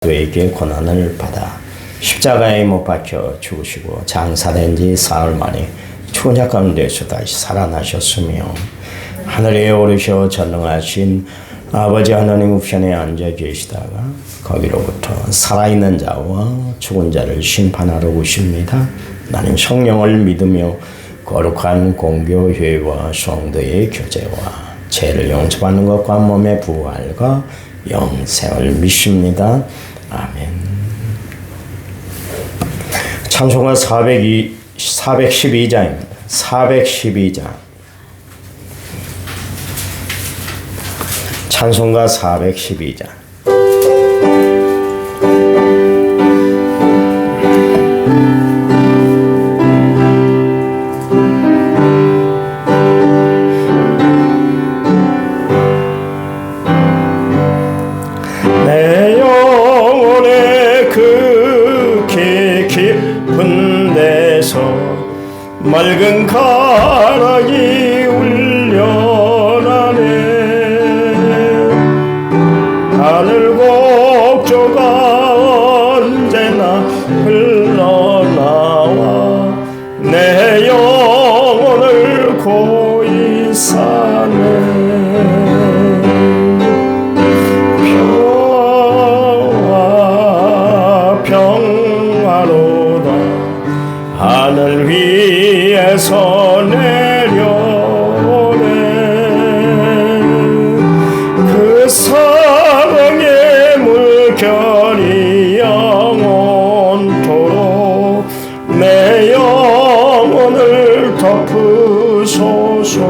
그에게 고난을 받아 십자가에 못 박혀 죽으시고 장사된 지 사흘 만에 죽은 자 가운데서 다시 살아나셨으며 하늘에 오르셔 전능하신 아버지 하나님 우편에 앉아 계시다가 거기로부터 살아있는 자와 죽은 자를 심판하러 오십니다. 나는 성령을 믿으며 거룩한 공교회와 성도의 교제와 죄를 용서받는 것과 몸의 부활과 영생을 믿습니다. 아멘. 찬송가 412장입니다. 412장. 찬송가 412장. 내 영혼의 극히 깊은 데서 맑은 가락이 울려나네. 하늘 곡조가 언제나 흘러나와 내 영혼을 고이 사네. 평화로다 하늘 위에서 내려오네. 그 사랑의 물결이 영원토록 내 영혼을 덮으소서.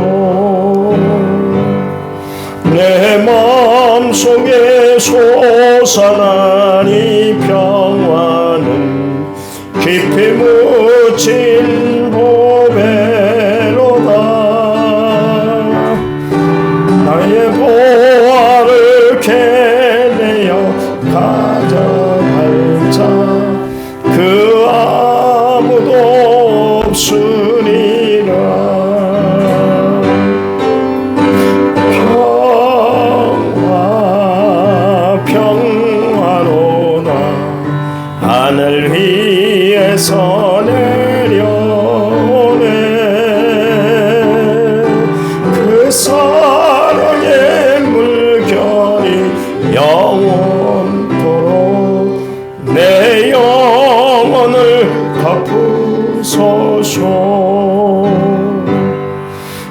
내 마음속에 솟아난 이 평화는 깊이 묻힌 보배로다. 나의 보화를 캐내어 가져갈 자 그 아무도 없으리라. 평화로다 하늘 위에서 내려오네. 그 사랑의 물결이 영원토록 내 영혼을 덮으소서.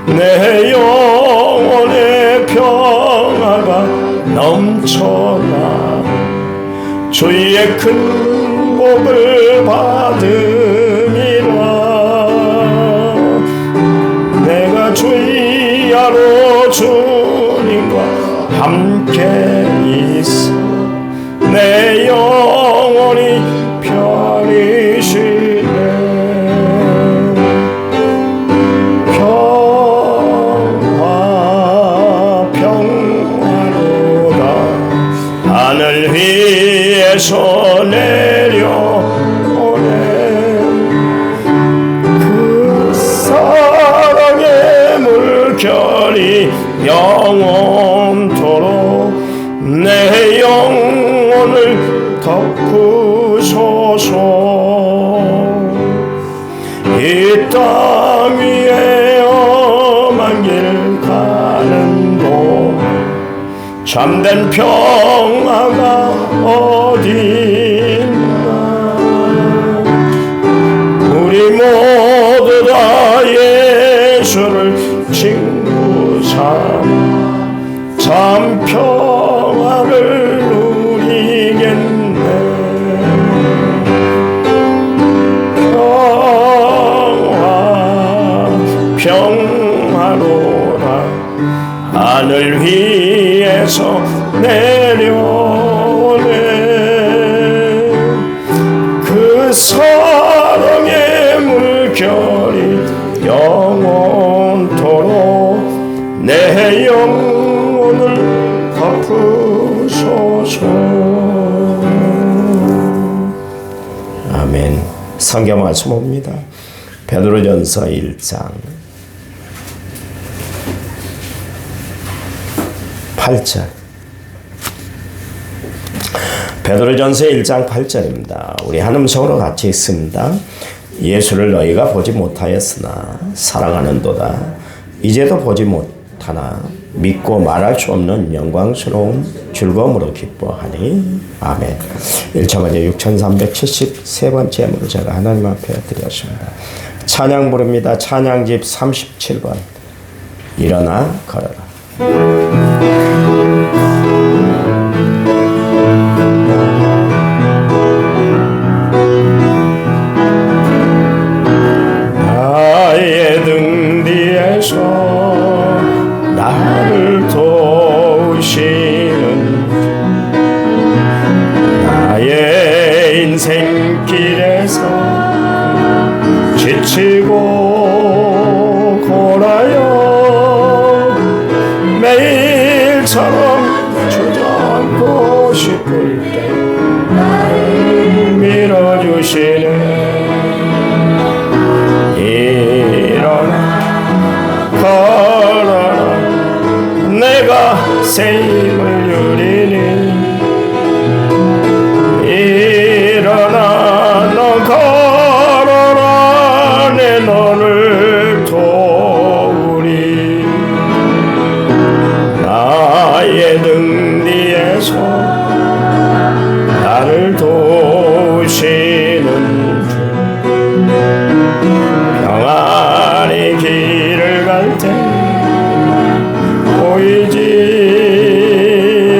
내 영혼의 평화가 넘쳐나 주의 큰 복을 받음이라. 내가 주야로 주님과 함께 있어 내 영혼이 편히 쉬네. 평화로다 하늘 위에서 내려오네. 그 사랑의 물결이 영원토록 내 영혼을 덮으소서. 이 땅 위에 험한 길 가는 동안 참된 평화가 어디 있나. 우리 모두 다 예수를 친구 삼아 참 평화를 누리겠네. 평화로다 하늘 위에서 내려오네. 그 사랑의 물결이 영원토록 내 영혼을 덮으소서. 아멘. 성경 말씀 봅니다. 베드로전서 1장 8절 베드로전서 1장 8절입니다. 우리 한 음성으로 같이 읽습니다. 예수를 너희가 보지 못하였으나 사랑하는도다. 이제도 보지 못하나 믿고 말할 수 없는 영광스러운 즐거움으로 기뻐하니. 아멘. 1차번째 6373번째 제가 하나님 앞에 드렸습니다. 찬양 부릅니다. 찬양집 37번. 일어나 걸어라. 나의 등 뒤에서 나를 도우시는 나의 인생길에서 지치고 고라여 매일처럼 주저앉고 싶을 때 나를 밀어주시는 일어나 걸어라 내가 새 힘을 누리니 일어나 너 걸어라 내 너를 도우리 나의 등 뒤에서 나를 도우시는 주 평안히 길을 갈 때 보이지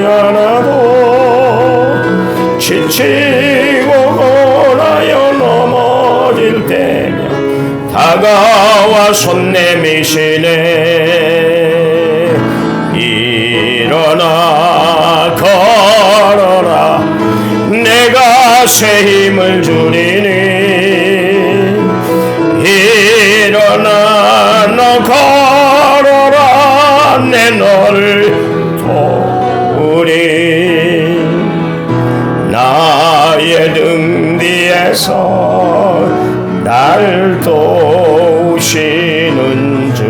않아도 지치고 고라여 넘어질 때면 다가와 손 내미시네 일어나 걸어라 내가 새 힘을 주리니 일어나 너 걸어라 내 너를 도우리 나의 등 뒤에서 날 도우시는 주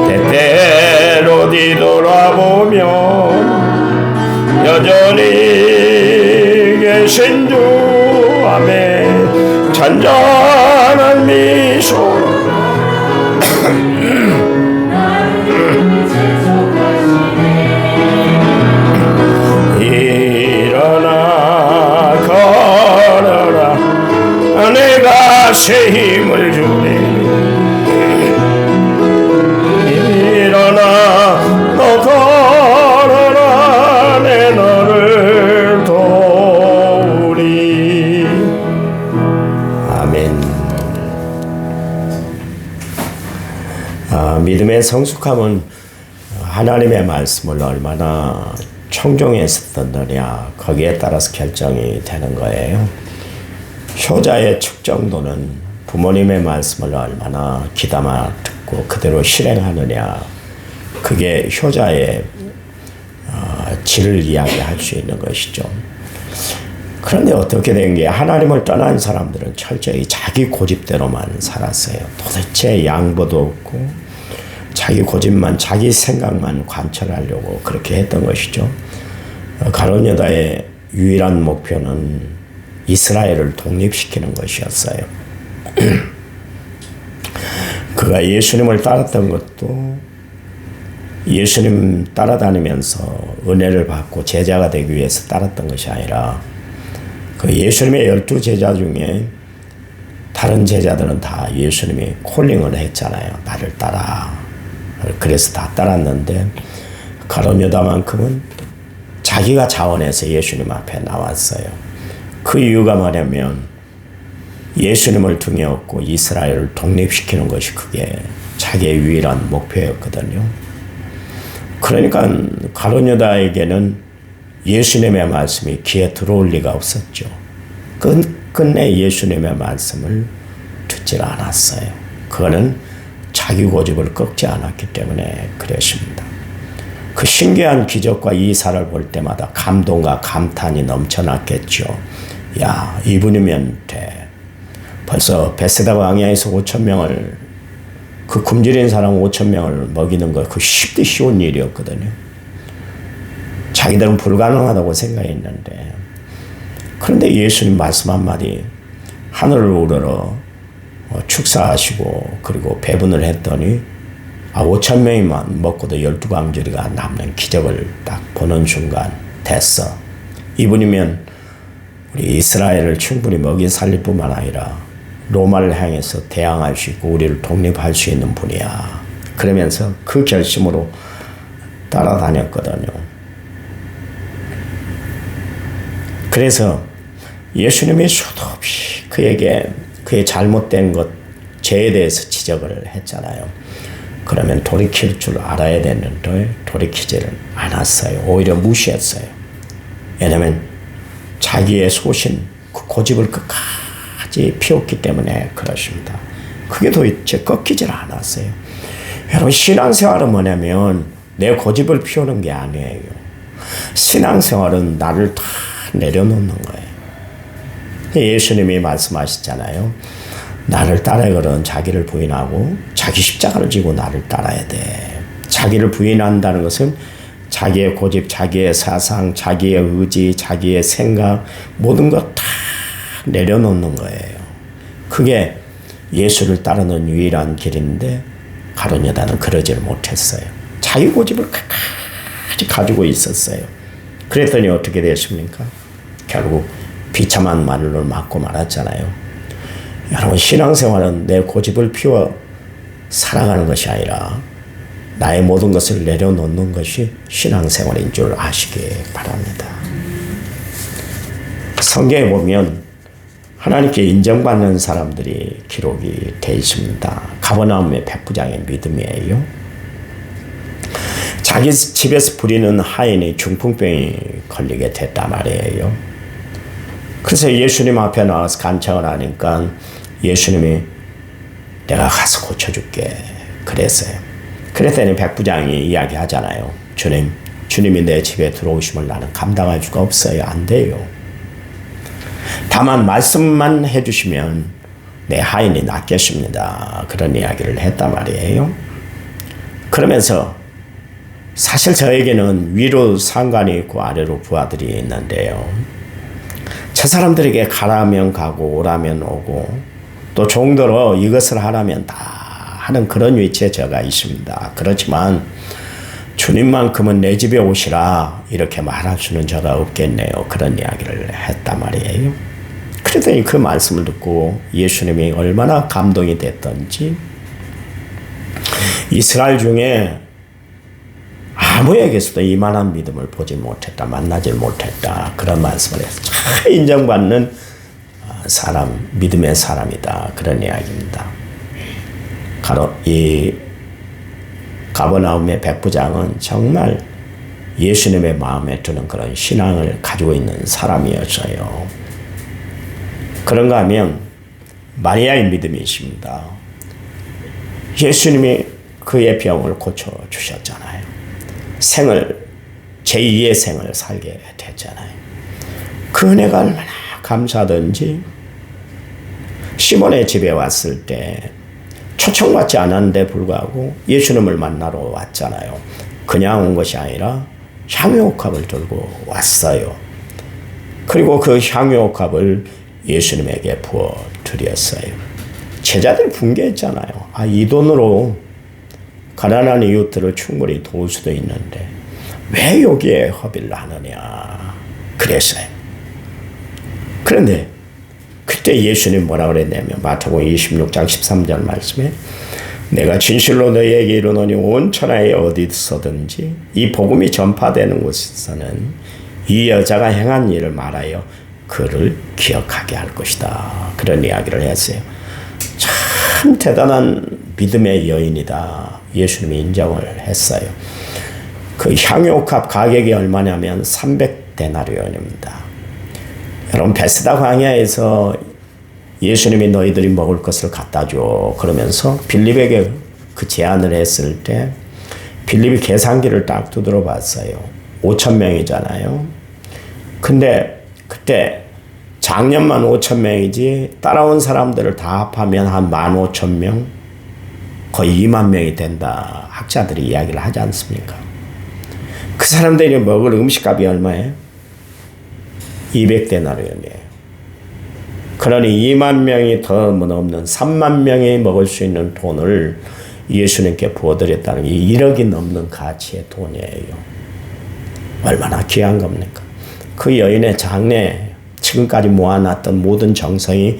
때때로 뒤돌아보면 여전히 계신 주 아멘 잔잔한 미소 일어나 걸어라 내가 새 힘을 주리 일어나 너 걸어라 내 너를 도우리 아멘. 믿음의 성숙함은 하나님의 말씀을 얼마나 청종해서 듣느냐 거기에 따라서 결정이 되는 거예요. 효자의 측정도는 부모님의 말씀을 얼마나 귀담아 듣고 그대로 실행하느냐 그게 효자의 질을 이야기할 수 있는 것이죠. 그런데 어떻게 된 게 하나님을 떠난 사람들은 철저히 자기 고집대로만 살았어요. 도대체 양보도 없고 자기 고집만 자기 생각만 관철하려고 그렇게 했던 것이죠. 가룟 유다의 유일한 목표는 이스라엘을 독립시키는 것이었어요. 그가 예수님을 따랐던 것도 예수님 따라다니면서 은혜를 받고 제자가 되기 위해서 따랐던 것이 아니라 그 예수님의 12제자 중에 다른 제자들은 다 예수님이 콜링을 했잖아요. 나를 따라. 그래서 다 따랐는데 가룟 유다만큼은 자기가 자원해서 예수님 앞에 나왔어요. 그 이유가 뭐냐면 예수님을 등에 업고 이스라엘을 독립시키는 것이 그게 자기의 유일한 목표였거든요. 그러니까 가룟 유다에게는 예수님의 말씀이 귀에 들어올 리가 없었죠. 끝내 예수님의 말씀을 듣질 않았어요. 그거는 자기 고집을 꺾지 않았기 때문에 그랬습니다. 그 신기한 기적과 이사를 볼 때마다 감동과 감탄이 넘쳐났겠죠. 야, 이분이면 돼. 벌써 베세다 광야에서 5,000명을 그 굶주린 사람 5,000명을 먹이는 거 그 쉽디 쉬운 일이었거든요. 자기들은 불가능하다고 생각했는데, 그런데 예수님 말씀 한마디, 하늘을 우러러 축사하시고 그리고 배분을 했더니 5천 명이만 먹고도 12광주리가 남는 기적을 딱 보는 순간 됐어. 이분이면 우리 이스라엘을 충분히 먹이 살릴 뿐만 아니라 로마를 향해서 대항할 수 있고 우리를 독립할 수 있는 분이야. 그러면서 그 결심으로 따라다녔거든요. 그래서 예수님이 수도 없이 그에게 그의 잘못된 것, 죄에 대해서 지적을 했잖아요. 그러면 돌이킬 줄 알아야 되는데 돌이키지를 않았어요. 오히려 무시했어요. 왜냐하면 자기의 소신, 그 고집을 끝까지 피웠기 때문에 그렇습니다. 그게 도대체 꺾이질 않았어요. 여러분, 신앙생활은 뭐냐면 내 고집을 피우는 게 아니에요. 신앙생활은 나를 다 내려놓는 거예요. 예수님이 말씀하셨잖아요. 나를 따르거든 자기를 부인하고 자기 십자가를 지고 나를 따라야 돼. 자기를 부인한다는 것은 자기의 고집, 자기의 사상, 자기의 의지, 자기의 생각, 모든 것 다 내려놓는 거예요. 그게 예수를 따르는 유일한 길인데 가룟 유다는 그러지를 못했어요. 자기 고집을 끝까지 가지고 있었어요. 그랬더니 어떻게 됐습니까? 결국 비참한 말로 맞고 말았잖아요. 여러분, 신앙생활은 내 고집을 피워 살아가는 것이 아니라 나의 모든 것을 내려놓는 것이 신앙생활인 줄 아시기 바랍니다. 성경에 보면 하나님께 인정받는 사람들이 기록이 되어 있습니다. 가버나움의 백부장의 믿음이에요. 자기 집에서 부리는 하인이 중풍병이 걸리게 됐단 말이에요. 그래서 예수님 앞에 나와서 간청을 하니까 예수님이 내가 가서 고쳐줄게 그랬어요. 그랬더니 백부장이 이야기하잖아요. 주님이 내 집에 들어오심을 나는 감당할 수가 없어요. 안 돼요. 다만 말씀만 해주시면 내 하인이 낫겠습니다. 그런 이야기를 했단 말이에요. 그러면서 사실 저에게는 위로 상관이 있고 아래로 부하들이 있는데요. 저 사람들에게 가라면 가고 오라면 오고 또 종도로 이것을 하라면 다 하는 그런 위치에 제가 있습니다. 그렇지만 주님만큼은 내 집에 오시라 이렇게 말할 수는 저가 없겠네요. 그런 이야기를 했단 말이에요. 그랬더니 그 말씀을 듣고 예수님이 얼마나 감동이 됐던지 이스라엘 중에 아무에게서도 이만한 믿음을 보지 못했다, 만나지 못했다 그런 말씀을 해서 참 인정받는 사람, 믿음의 사람이다 그런 이야기입니다. 이 가버나움의 백부장은 정말 예수님의 마음에 드는 그런 신앙을 가지고 있는 사람이었어요. 그런가 하면 마리아의 믿음이 있습니다. 예수님이 그의 병을 고쳐주셨잖아요. 제2의 생을 살게 됐잖아요. 그 은혜가 얼마나 감사하던지 시몬의 집에 왔을 때 초청받지 않았는데 불구하고 예수님을 만나러 왔잖아요. 그냥 온 것이 아니라 향유옥합을 들고 왔어요. 그리고 그 향유옥합을 예수님에게 부어 드렸어요. 제자들이 분개했잖아요. 이 돈으로 가난한 이웃들을 충분히 도울 수도 있는데 왜 여기에 허비를 하느냐 그랬어요. 그런데 그때 예수님 뭐라 그랬냐면 마태복음 26장 13절 말씀에 내가 진실로 너희에게 이르노니 온 천하에 어디서든지 이 복음이 전파되는 곳에서는 이 여자가 행한 일을 말하여 그를 기억하게 할 것이다. 그런 이야기를 했어요. 참 대단한 믿음의 여인이다. 예수님이 인정을 했어요. 그 향유옥합 가격이 얼마냐면 300데나리온입니다. 여러분, 베스다 광야에서 예수님이 너희들이 먹을 것을 갖다 줘 그러면서 빌립에게 그 제안을 했을 때 빌립이 계산기를 딱 두드려 봤어요. 5,000명이잖아요. 근데 그때 작년만 5,000명이지 따라온 사람들을 다 합하면 한 15,000명 거의 2만 명이 된다 학자들이 이야기를 하지 않습니까? 그 사람들이 먹을 음식값이 얼마예요? 200데나리온이에요. 그러니 2만 명이 더 넘는 3만 명이 먹을 수 있는 돈을 예수님께 부어드렸다는 게 1억이 넘는 가치의 돈이에요. 얼마나 귀한 겁니까? 그 여인의 장래, 지금까지 모아놨던 모든 정성이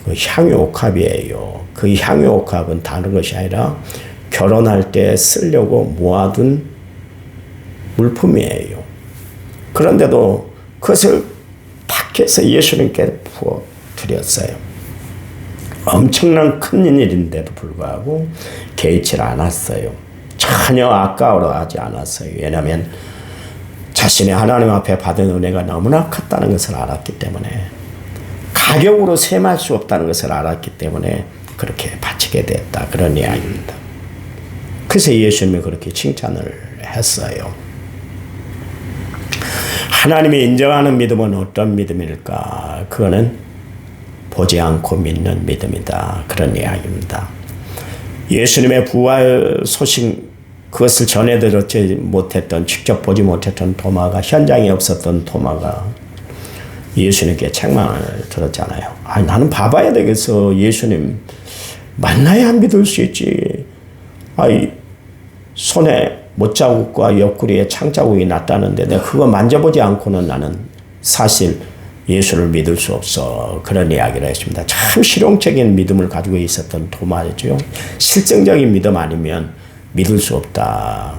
그 향유옥합이에요. 그 향유옥합은 다른 것이 아니라 결혼할 때 쓰려고 모아둔 물품이에요. 그런데도 그것을 탁 해서 예수님께 부어드렸어요. 엄청난 큰 일인데도 불구하고 개의치를 않았어요. 전혀 아까워하지 않았어요. 왜냐하면 자신이 하나님 앞에 받은 은혜가 너무나 컸다는 것을 알았기 때문에, 가격으로 셈할 수 없다는 것을 알았기 때문에 그렇게 바치게 됐다, 그런 이야기입니다. 그래서 예수님이 그렇게 칭찬을 했어요. 하나님이 인정하는 믿음은 어떤 믿음일까? 그거는 보지 않고 믿는 믿음이다, 그런 이야기입니다. 예수님의 부활 소식, 그것을 전해들었지 못했던, 직접 보지 못했던 도마가, 현장에 없었던 도마가 예수님께 책망을 들었잖아요. 아니, 나는 봐봐야 되겠어. 예수님 만나야 믿을 수 있지. 아이, 손에 못자국과 옆구리에 창자국이 났다는데 내가 그거 만져보지 않고는 나는 사실 예수를 믿을 수 없어, 그런 이야기를 했습니다. 참 실용적인 믿음을 가지고 있었던 도마죠. 실증적인 믿음 아니면 믿을 수 없다,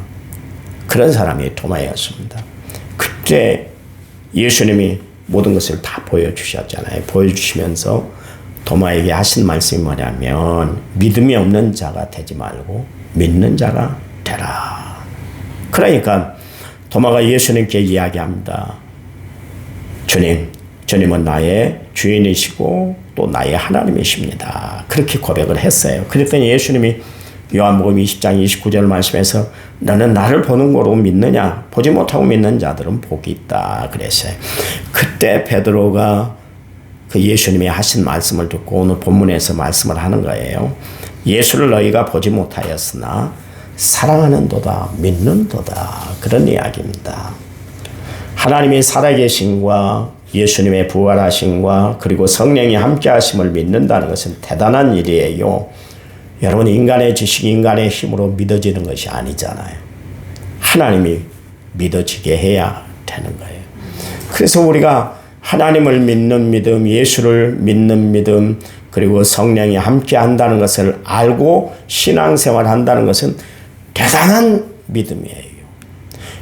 그런 사람이 도마였습니다. 그때 예수님이 모든 것을 다 보여주셨잖아요. 보여주시면서 도마에게 하신 말씀이 뭐냐면, 믿음이 없는 자가 되지 말고 믿는 자가 되라. 그러니까 도마가 예수님께 이야기합니다. 주님은 나의 주인이시고 또 나의 하나님이십니다. 그렇게 고백을 했어요. 그랬더니 예수님이 요한복음 20장 29절 말씀에서 너는 나를 보는 거로 믿느냐? 보지 못하고 믿는 자들은 복이 있다, 그랬어요. 그때 베드로가 그 예수님이 하신 말씀을 듣고 오늘 본문에서 말씀을 하는 거예요. 예수를 너희가 보지 못하였으나 사랑하는도다, 믿는도다, 그런 이야기입니다. 하나님이 살아계심과 예수님의 부활하심과 그리고 성령이 함께하심을 믿는다는 것은 대단한 일이에요. 여러분, 인간의 지식, 인간의 힘으로 믿어지는 것이 아니잖아요. 하나님이 믿어지게 해야 되는 거예요. 그래서 우리가 하나님을 믿는 믿음, 예수를 믿는 믿음, 그리고 성령이 함께 한다는 것을 알고 신앙생활 한다는 것은 대단한 믿음이에요.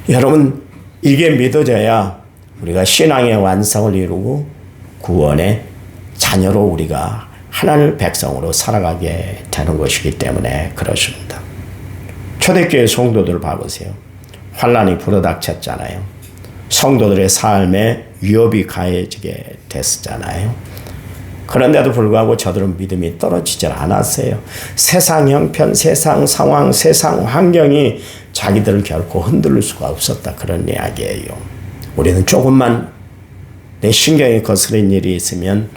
여러분, 이게 믿어져야 우리가 신앙의 완성을 이루고 구원의 자녀로 우리가 하나님 백성으로 살아가게 되는 것이기 때문에 그렇습니다. 초대교회 성도들 봐보세요. 환란이 불어닥쳤잖아요. 성도들의 삶에 위협이 가해지게 됐었잖아요. 그런데도 불구하고 저들은 믿음이 떨어지질 않았어요. 세상 형편, 세상 상황, 세상 환경이 자기들을 결코 흔들 수가 없었다, 그런 이야기예요. 우리는 조금만 내 신경이 거스린 일이 있으면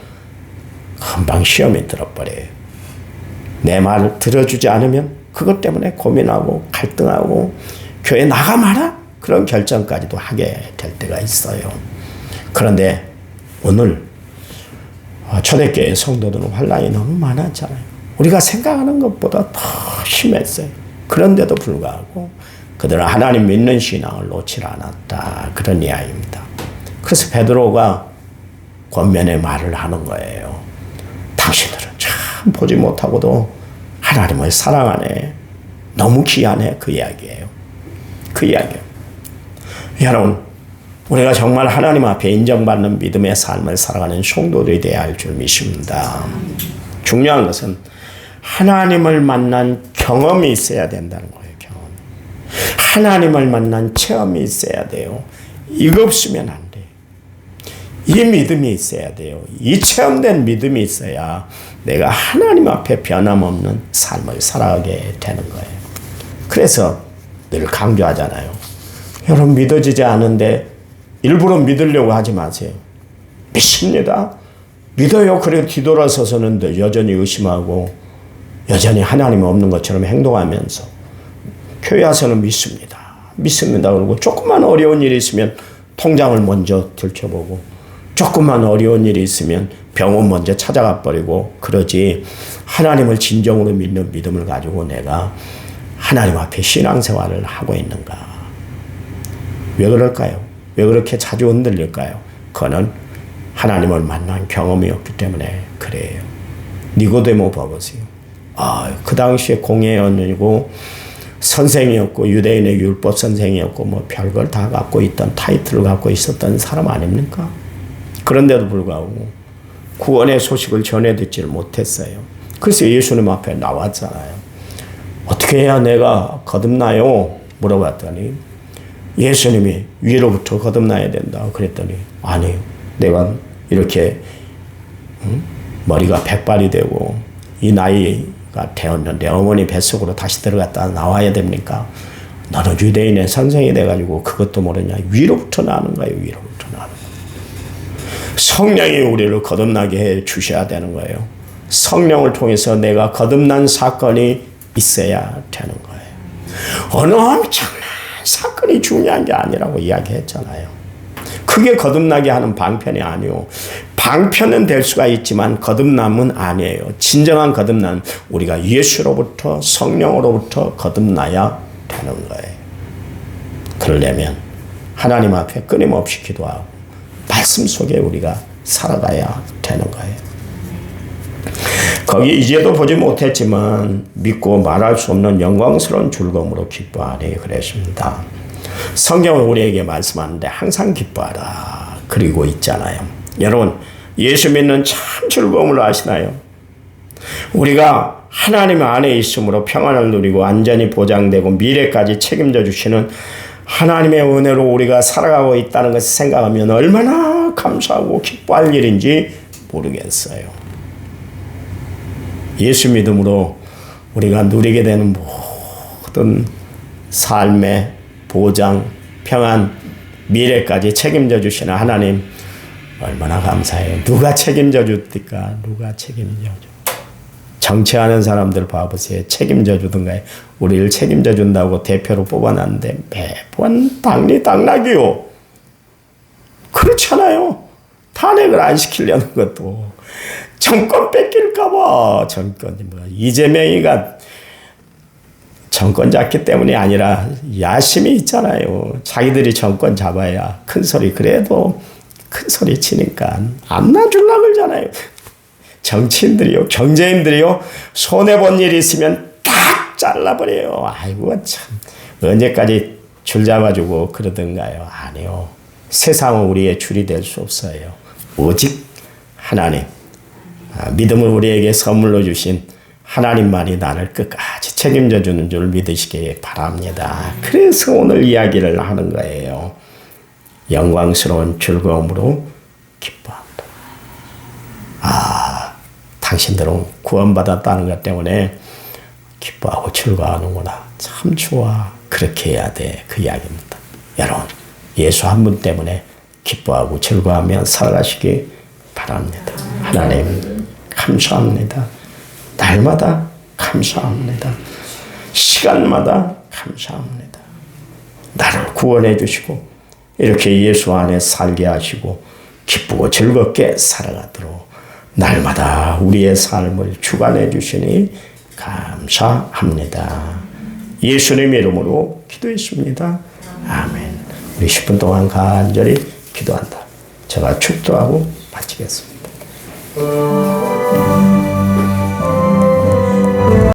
금방 시험에 들어버려요. 내 말을 들어주지 않으면 그것 때문에 고민하고 갈등하고 교회 나가 마라, 그런 결정까지도 하게 될 때가 있어요. 그런데 오늘 초대교회 성도들은 환란이 너무 많았잖아요. 우리가 생각하는 것보다 더 심했어요. 그런데도 불구하고 그들은 하나님 믿는 신앙을 놓지 않았다, 그런 이야기입니다. 그래서 베드로가 권면의 말을 하는 거예요. 당신들은 참 보지 못하고도 하나님을 사랑하네, 너무 귀하네, 그 이야기예요. 그 이야기예요. 여러분, 우리가 정말 하나님 앞에 인정받는 믿음의 삶을 살아가는 성도들이 되어야 할 줄 믿습니다. 중요한 것은 하나님을 만난 경험이 있어야 된다는 거예요. 경험. 하나님을 만난 체험이 있어야 돼요. 이거 없으면 안 돼요. 이 믿음이 있어야 돼요. 이 체험된 믿음이 있어야 내가 하나님 앞에 변함없는 삶을 살아가게 되는 거예요. 그래서 늘 강조하잖아요. 여러분, 믿어지지 않은데 일부러 믿으려고 하지 마세요. 믿습니다. 믿어요. 그래 뒤돌아서서는 여전히 의심하고 여전히 하나님이 없는 것처럼 행동하면서 교회 와서는 믿습니다. 믿습니다. 그러고 조금만 어려운 일이 있으면 통장을 먼저 들춰보고 조금만 어려운 일이 있으면 병원 먼저 찾아가 버리고 그러지 하나님을 진정으로 믿는 믿음을 가지고 내가 하나님 앞에 신앙생활을 하고 있는가? 왜 그럴까요? 왜 그렇게 자주 흔들릴까요? 그거는 하나님을 만난 경험이 없기 때문에 그래요. 니고데모 봐보세요. 그 당시에 공회원이고 선생이었고 유대인의 율법 선생이었고 뭐 별걸 다 갖고 있던 타이틀을 갖고 있었던 사람 아닙니까? 그런데도 불구하고 구원의 소식을 전해 듣지를 못했어요. 그래서 예수님 앞에 나왔잖아요. 어떻게 해야 내가 거듭나요? 물어봤더니 예수님이 위로부터 거듭나야 된다 그랬더니 아니요. 내가 이렇게 머리가 백발이 되고 이 나이가 되었는데 어머니 뱃속으로 다시 들어갔다 나와야 됩니까? 너는 유대인의 선생이 돼가지고 그것도 모르냐? 위로부터 나는 거예요. 위로부터 나는 거예요. 성령이 우리를 거듭나게 해 주셔야 되는 거예요. 성령을 통해서 내가 거듭난 사건이 있어야 되는 거예요. 어느 엄청난 사건이 중요한 게 아니라고 이야기했잖아요. 그게 거듭나게 하는 방편이 아니요. 방편은 될 수가 있지만 거듭남은 아니에요. 진정한 거듭남 우리가 예수로부터 성령으로부터 거듭나야 되는 거예요. 그러려면 하나님 앞에 끊임없이 기도하고 말씀 속에 우리가 살아가야 되는 거예요. 거기 이제도 보지 못했지만 믿고 말할 수 없는 영광스러운 즐거움으로 기뻐하리 그랬습니다. 성경은 우리에게 말씀하는데 항상 기뻐하라 그리고 있잖아요. 여러분 예수 믿는 참 즐거움을 아시나요? 우리가 하나님 안에 있음으로 평안을 누리고 안전이 보장되고 미래까지 책임져 주시는 하나님의 은혜로 우리가 살아가고 있다는 것을 생각하면 얼마나 감사하고 기뻐할 일인지 모르겠어요. 예수 믿음으로 우리가 누리게 되는 모든 삶의 보장, 평안, 미래까지 책임져 주시는 하나님 얼마나 감사해요. 누가 책임져 줍니까? 누가 책임져 줘? 정치하는 사람들 봐보세요. 책임져 주던가요? 우리를 책임져 준다고 대표로 뽑아놨는데 매번 당락이요. 그렇잖아요. 탄핵을 안 시키려는 것도 정권 뺏길까봐 이재명이가 정권 잡기 때문이 아니라 야심이 있잖아요. 자기들이 정권 잡아야 큰 소리 그래도 큰 소리 치니까 안 놔주려고 그러잖아요. 정치인들이요 경제인들이요 손해본 일이 있으면 딱 잘라버려요. 아이고 참 언제까지 줄 잡아주고 그러던가요. 아니요. 세상은 우리의 줄이 될 수 없어요. 오직 하나님 믿음을 우리에게 선물로 주신 하나님만이 나를 끝까지 책임져 주는 줄 믿으시기 바랍니다. 그래서 오늘 이야기를 하는 거예요. 영광스러운 즐거움으로 기뻐한다. 당신들은 구원받았다는 것 때문에 기뻐하고 즐거워하는구나. 참 좋아. 그렇게 해야 돼. 그 이야기입니다. 여러분 예수 한 분 때문에 기뻐하고 즐거워하며 살아가시기 바랍니다. 하나님 감사합니다. 날마다 감사합니다. 시간마다 감사합니다. 나를 구원해 주시고 이렇게 예수 안에 살게 하시고 기쁘고 즐겁게 살아가도록 날마다 우리의 삶을 주관해 주시니 감사합니다. 예수님의 이름으로 기도했습니다. 아멘. 우리 10분 동안 간절히 기도한다. 제가 축도하고 마치겠습니다.